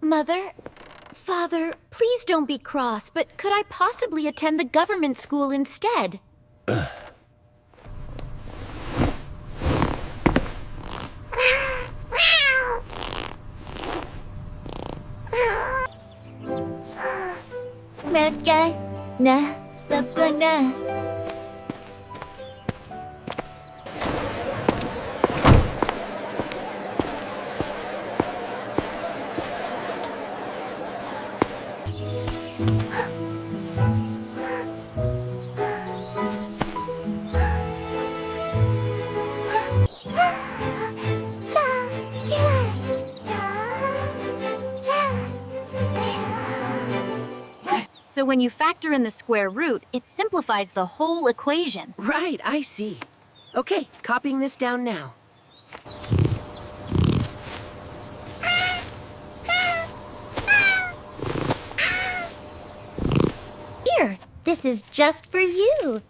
Mother, Father, please don't be cross, but could I possibly attend the government school instead? So when you factor in the square root, it simplifies the whole equation. Right, I see. Okay, copying this down now. Here, this is just for you.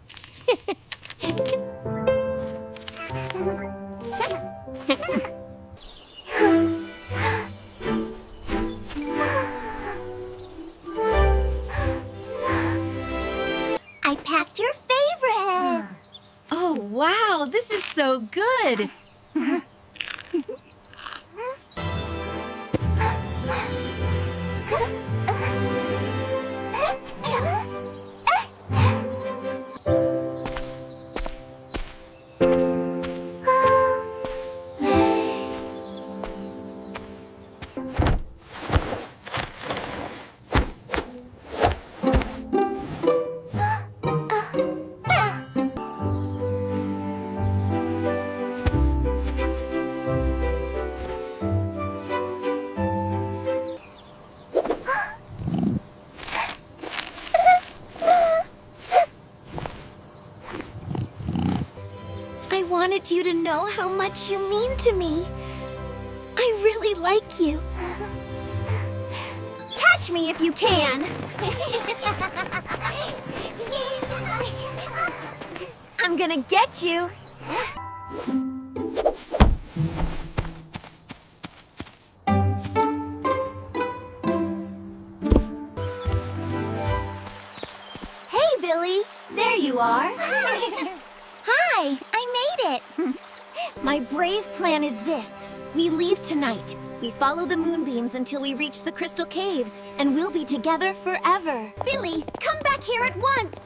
I packed your favorite. Oh, wow, this is so good. I wanted you to know how much you mean to me. I really like you. Catch me if you can. I'm gonna get you. Hey, Billy. There you are. Hi, I made it. My brave plan is this. We leave tonight. We follow the moonbeams until we reach the crystal caves, and we'll be together forever. Billy, come back here at once.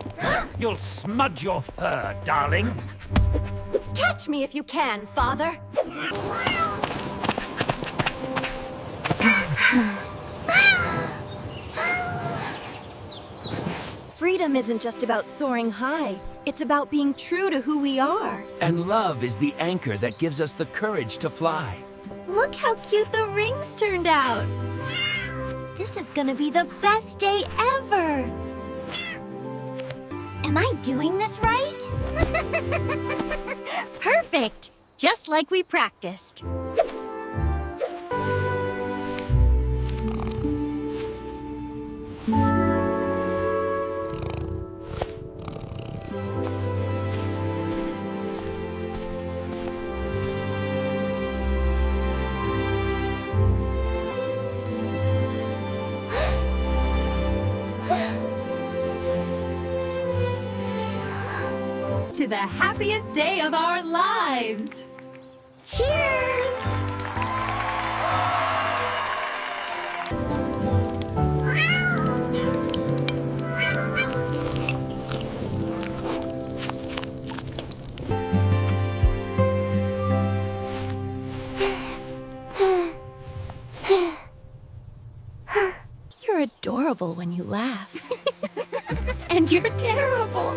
You'll smudge your fur, darling. Catch me if you can, Father. Freedom isn't just about soaring high. It's about being true to who we are. And love is the anchor that gives us the courage to fly. Look how cute the rings turned out. This is gonna be the best day ever. Am I doing this right? Perfect! Just like we practiced. To the happiest day of our lives! Cheers! You're adorable when you laugh. And you're terrible.